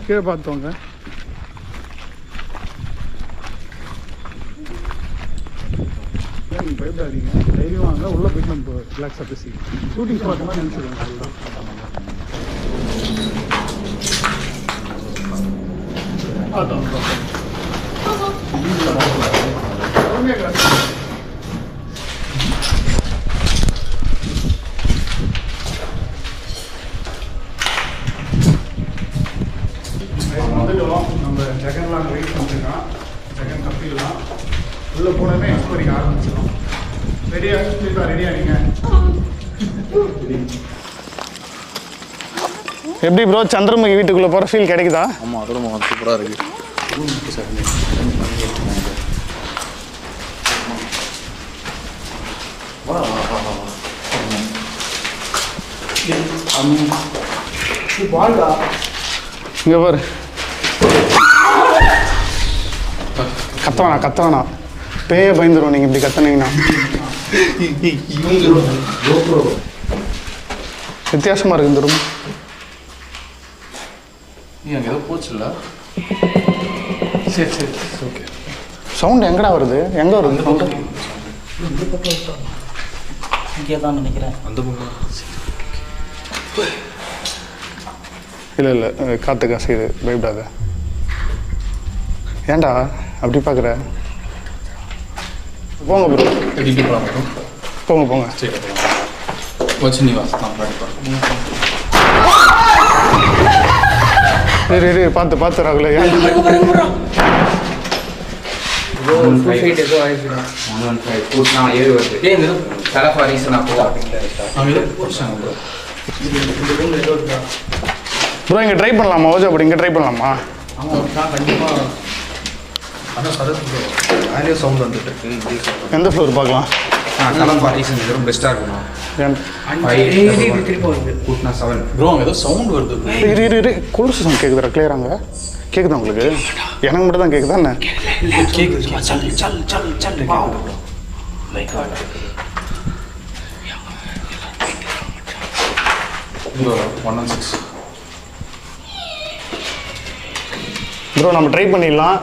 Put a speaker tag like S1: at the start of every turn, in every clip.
S1: கீழே பார்த்தோங்க. பயப்படாதீங்க, தைரியம் வாங்க. உள்ளே போயிட்டு நம்ம ரிலாக்ஸாக பேசி ஷூட்டிங் ஸ்பாட் மாதிரி நினச்சிடுங்க. அதான் வந்துட்டோம். நம்ம செகண்ட்லாம் வெயிட் பண்ணிருக்கோம். செகண்ட் கப்பிலாம் உள்ளே போனோமே எக்ஸ்போரிங் ஆரம்பிச்சிடும். ரெடியாக ரெடியாக நீங்கள் எப்படி ப்ரோ சந்திரமுகி வீட்டுக்குள்ளே போகிற ஃபீல் கிடைக்குதா?
S2: ஆமாம், அதோட சூப்பராக இருக்குது.
S1: இங்கே பாரு, கத்தவேணா பேய பயந்துடும் நீங்கள் இப்படி கத்துனீங்கன்னா. வித்தியாசமாக இருக்கு இந்த ரூம்.
S2: ஏதோ போச்சுல்ல. சரி ஓகே.
S1: சவுண்ட் எங்கடா வருது? எங்கே வருது சவுண்டு?
S3: இங்கே தான் நினைக்கிறேன்.
S2: அந்த பக்கம்
S1: இல்லை காற்று காசு பயப்படாத. ஏன்டா அப்படி பார்க்குற? போங்க ப்ரோ, போங்க.
S2: சரி வச்சு நீ வா, நான்
S1: சரி பார்த்து ராகுல. ப்ரோ இங்கே ட்ரை பண்ணலாமா? ஓஜா படி இங்கே ட்ரை பண்ணலாமா?
S2: கண்டிப்பாக. அதான் சரத்து சவுண்ட் வந்துட்டு இருக்கு.
S1: எந்த ஃப்ளோர் பார்க்கலாம்?
S2: கலம் பார்ட்டிஷன் வெறும் பெஸ்ட்டாக இருக்கணும். ப்ரோ ஏதோ சவுண்ட் வருது.
S1: இரு குளிர்ச்சி சவுண்ட் கேட்குதுடா கிளியராங்க? கேட்குதா உங்களுக்கு? எனக்கு மட்டும் தான் கேட்குதா என்ன? ப்ரோ நம்ம ட்ரை பண்ணிடலாம்.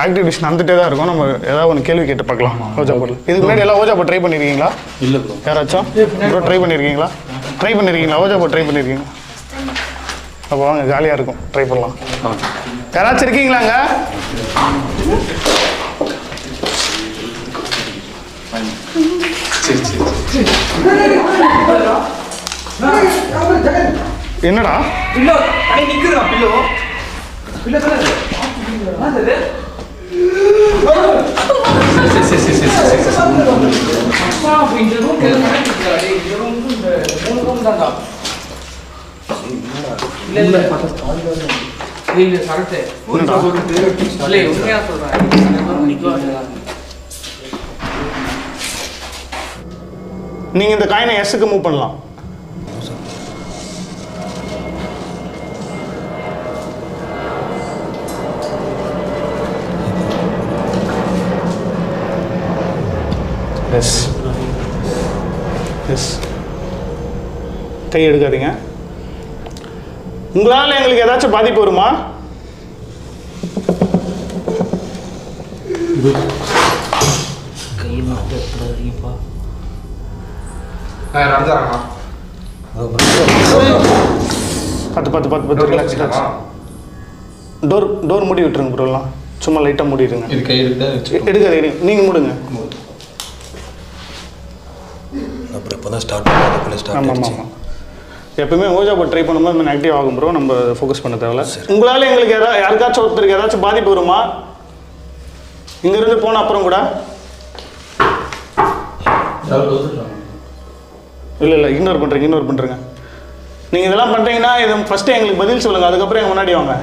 S1: ஆக்டிவிட்டிஸ் நடந்துகிட்டே தான் இருக்கும். நம்ம ஏதாவது ஒன்று கேள்வி கேட்டு பார்க்கலாம். ஓஜா போர்டில் இதுக்கு முன்னாடி எல்லாம் ஓஜா போர்ட் ட்ரை பண்ணியிருக்கீங்களா?
S2: இல்லை ப்ரோ.
S1: யாராச்சும் ப்ரோ ட்ரை பண்ணியிருக்கீங்களா? ஓஜா போர்ட் ட்ரை பண்ணியிருக்கீங்க? அப்போ வாங்க, ஜாலியாக இருக்கும், ட்ரை பண்ணலாம். யாராச்சும் இருக்கீங்களாங்க? என்னடா நீங்க இந்த காயினை எஸ்க்கு மூவ் பண்ணலாம். எஸ் கை எடுக்காதீங்க. உங்களால் எங்களுக்கு ஏதாச்சும் பாதிப்பு வருமா? பார்த்து ரிலாக்ஸ். டோர் மூடி விட்டுருங்க ப்ரோலாம். சும்மா லைட்டாக மூடிடுங்க. எடுக்காதீங்க, நீங்கள் மூடுங்க. ஆமாம். எப்பவுமே ஓஜா போர்ட் ட்ரை பண்ணும்போது நம்ம ஆக்டிவ் ஆகும் ப்ரோ. நம்ம ஃபோக்கஸ் பண்ண தேவையில்ல. உங்களால் எங்களுக்கு யாருக்காச்சும் ஒருத்தருக்கு ஏதாச்சும் பாதிப்பு வருமா? இங்கேருந்து போன அப்புறம் கூட இல்லை இக்னோர் பண்ணுறீங்க. நீங்கள் இதெல்லாம் பண்ணுறீங்கன்னா இதை ஃபஸ்ட்டு எங்களுக்கு பதில் சொல்லுங்கள், அதுக்கப்புறம் எங்கள் முன்னாடி வாங்க.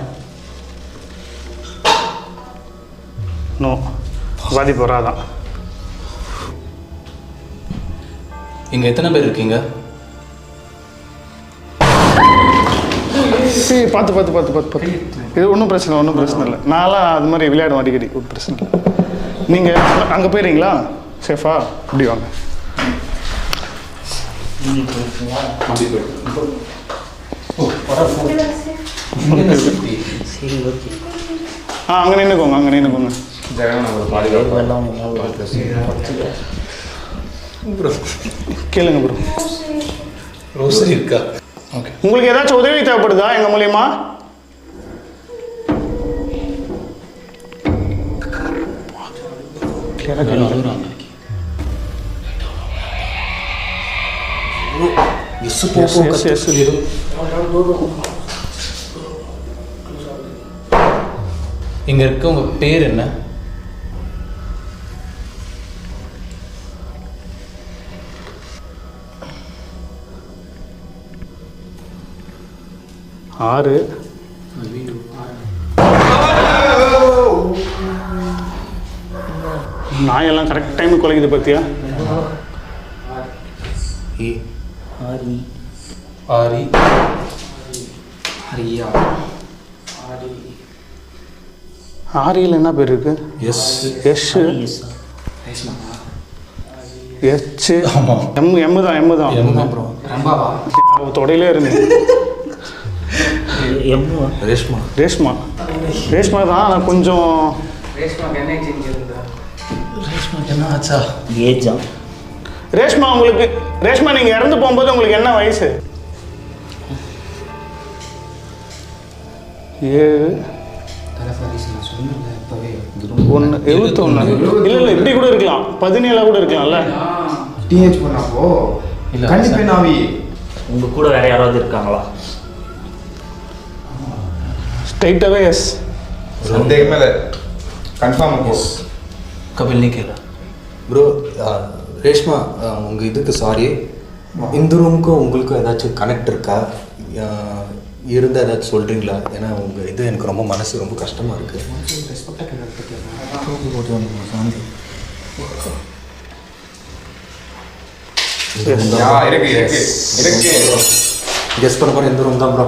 S1: நோ, பாதிப்பு வராதான்.
S2: இங்கே எத்தனை பேர் இருக்கீங்க?
S1: பார்த்து இது ஒன்றும் பிரச்சனை இல்லை. நான்லாம் அது மாதிரி விளையாடும் அடிக்கடி, ஒரு பிரச்சனை இல்லை. நீங்கள் அங்கே போயிடுறீங்களா? சேஃபா? இப்படி வாங்க.
S3: சரி ஓகே.
S1: அங்கே நின்றுக்கோங்க, அங்கே நின்றுக்கோங்க. கேளுங்க ப்ரோ.
S2: ரோசரி இருக்கா? ஓகே.
S1: உங்களுக்கு ஏதாச்சும் உதவி தேவைப்படுதா எங்கள் மூலியமா?
S2: இங்க இருக்க உங்க பேர் என்ன?
S1: ஆறு. நாயெல்லாம் கரெக்ட் டைமுக்கு குலைக்குது பார்த்தியா?
S3: ஆரி
S2: ஆரி
S3: ஆரியா
S1: ஆரியில் என்ன பேர் இருக்கு?
S2: S
S1: S
S3: S
S1: H M தான்
S2: ப்ரோ.
S1: தொடையிலே இருந்து
S3: எம்மு
S2: ரேஷ்மா
S1: ரேஷ்மா தான். ஆனால் கொஞ்சம்
S2: ரேஷ்மாக்கு என்ன ஆச்சா?
S3: ஏஜா
S1: ரேஷ்மா நீங்கள் இறந்து போகும்போது உங்களுக்கு என்ன வயசு? 7 1 71. இல்லை இப்படி கூட இருக்கலாம், 17 கூட இருக்கலாம்ல.
S4: டீனேஜ் பண்ணாப்போ
S2: இல்ல
S4: கண்டிப்பா நாவி
S3: உங்க கூட வேற யாராவது இருக்காங்களா?
S1: ஸ்ட்ரைட்டாகவே எஸ்.
S4: சந்தேகமே இல்லை, கன்ஃபார்ம் அப்போ.
S2: கபில் நீ கேளு.
S5: ப்ரோ ரேஷ்மா, உங்கள் இதுக்கு சாரி, இந்த ரூமுக்கும் உங்களுக்கும் ஏதாச்சும் கனெக்ட் இருக்கா? இருந்தால் ஏதாச்சும் சொல்கிறீங்களா? ஏன்னா உங்கள் இது எனக்கு ரொம்ப மனசு ரொம்ப கஷ்டமாக இருக்குது.
S4: இருக்கு
S5: கெஸ் பண்ண போகிற இந்த ரூம் தான் ப்ரோ.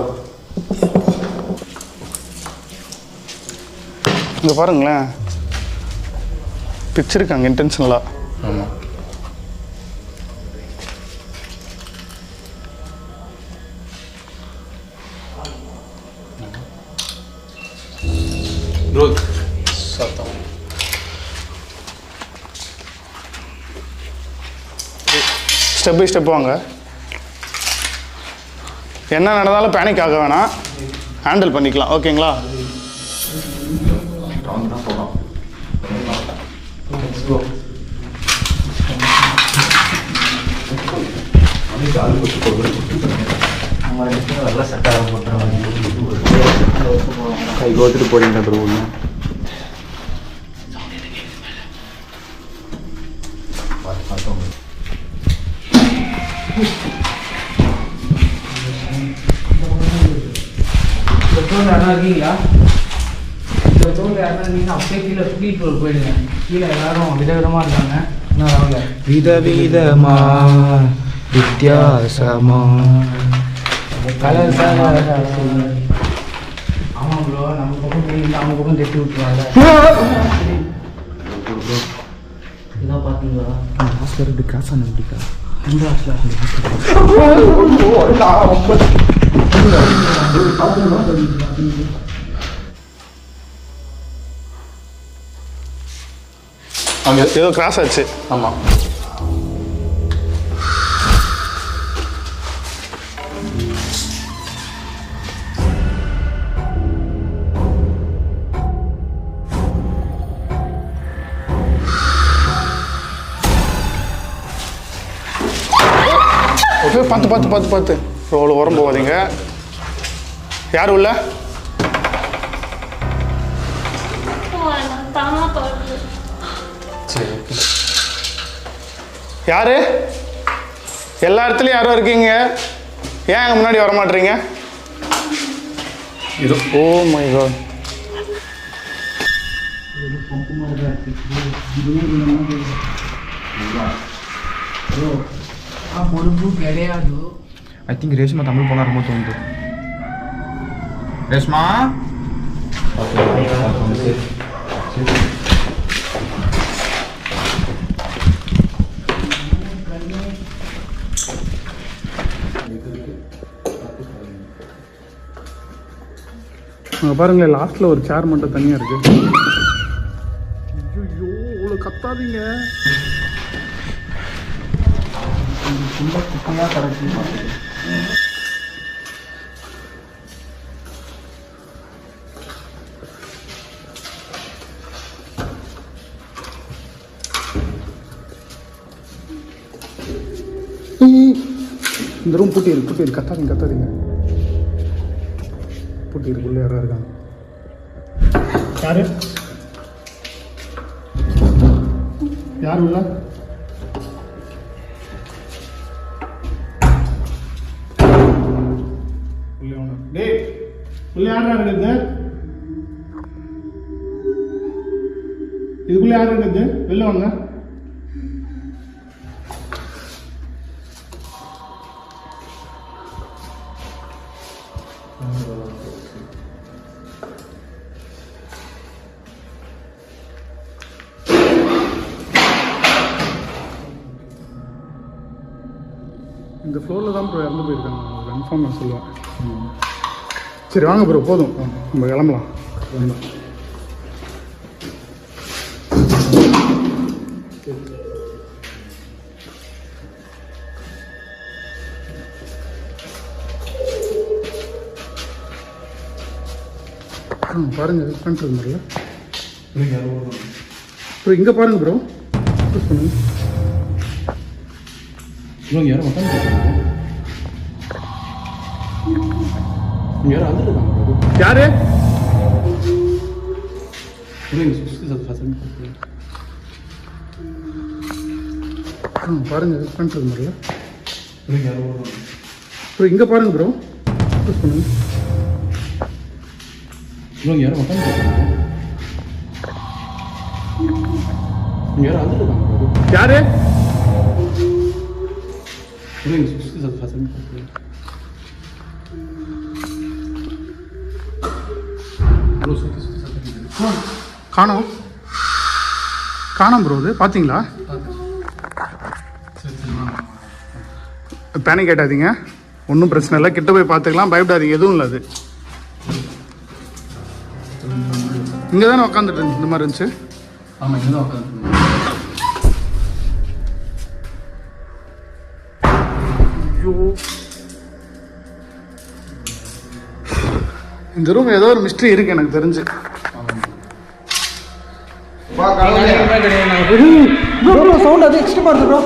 S1: இங்கே பாருங்களேன், பிடிச்சிருக்காங்க இன்டென்ஷனலாக.
S2: ஆமாம். ப்ரோ சத்தம்.
S1: ஸ்டெப் பை ஸ்டெப் வாங்க. என்ன நடந்தாலும் பேனிக் ஆக வேணாம், ஹேண்டில் பண்ணிக்கலாம். ஓகேங்களா?
S3: நல்லா சட்டாக போட்டுருவாங்க.
S1: கை கோத்துட்டு போறீங்க ப்ரோ.
S6: இருக்கீங்களா? இந்த தோல் யாரா இருந்தீங்கன்னா அப்படியே கீழே ஸ்பீட் ரோல் போயிடுங்க. கீழே எல்லாரும் விதவிதமாக இருக்காங்க. என்ன வாங்க
S4: விதவிதமா வித்தியாசமா
S6: கலர் ஆமாம் ப்ரோ, நம்ம பக்கம் போய் அவங்க பக்கம் தட்டி விட்டுருவாங்க. இதான் பார்த்தீங்களா?
S4: ஹாஸ்டல் இப்படி கிராஸ் ஆன எப்படிக்கா?
S6: இந்த ஹாஸ்டல்
S1: அங்கே ஏதோ கிராஸ் ஆச்சு.
S2: ஆமாம்.
S1: ஓகே, பார்த்து அவ்வளோ உரம் போகாதீங்க. யார் உள்ள?
S2: சரி.
S1: யாரு? எல்லா இடத்துலையும் யாரும் இருக்கீங்க, ஏன் எங்கள் முன்னாடி வர மாட்டீங்க?
S2: இது
S1: ஓ மை காட்.
S6: பொறுப்பு கிடையாது.
S4: ஐ திங்க் ரேஷ்மா தமிழ் போனா ரொம்ப தோணுது. ரேஷ்மா
S1: அங்கே பாருங்களேன், லாஸ்ட்டில் ஒரு சேர் மட்டும் தனியாக இருக்குது. ஐயோ, இவ்வளோ கத்தாதீங்க.
S6: ரொம்ப குப்பையாக கிடக்கு.
S1: இந்த ரூம் பூட்டி இருக்கு, கத்தாதீங்க. பூட்டி இருக்குள்ள யாராவது இருக்காங்க? யார் உள்ள? உள்ள யாரா இருக்குது? இதுக்குள்ள யார் இருக்குது? வெளில வாங்க. இந்த ஃப்ளோரில் தான் ப்ரோ இறந்து போயிருக்காங்க, கன்ஃபார்ம் நான் சொல்லுவேன். சரி வாங்க ப்ரோ, போதும், நம்ம கிளம்பலாம். பாருங்க, யூஸ் பண்ணுறது மாதிரில ப்ரோ. இங்கே பாருங்க ப்ரோ, யூஸ் பண்ணுங்க.
S2: யாரும் யாரும் வந்துருக்காங்க.
S1: யாரு? பாருங்க, யூஸ் பண்ணுறது மாதிரில ப்ரோ. இங்கே பாருங்க ப்ரோ, யூஸ் பண்ணுங்க.
S2: யாரும் வந்துருக்காங்க.
S1: யாரு? காணோம் ப்ரோ. இது பார்த்தீங்களா? பேனிக் ஆகிட்டாதீங்க, ஒன்றும் பிரச்சனை இல்லை. கிட்ட போய் பார்த்துக்கலாம், பயப்படாதீங்க, எதுவும் இல்லை. அது இங்கே தானே உட்காந்துட்டு இருந்துச்சு, இந்த மாதிரி இருந்துச்சு.
S2: ஆமாம், இங்கே தான் உட்காந்து.
S1: இந்த ரூம் ஏதோ ஒரு மிஸ்ட்ரி இருக்கு எனக்கு தெரிஞ்சு.
S5: சவுண்ட் அது எக்ஸ்ட்ரா வருது ப்ரோ.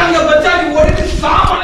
S1: ரொம்ப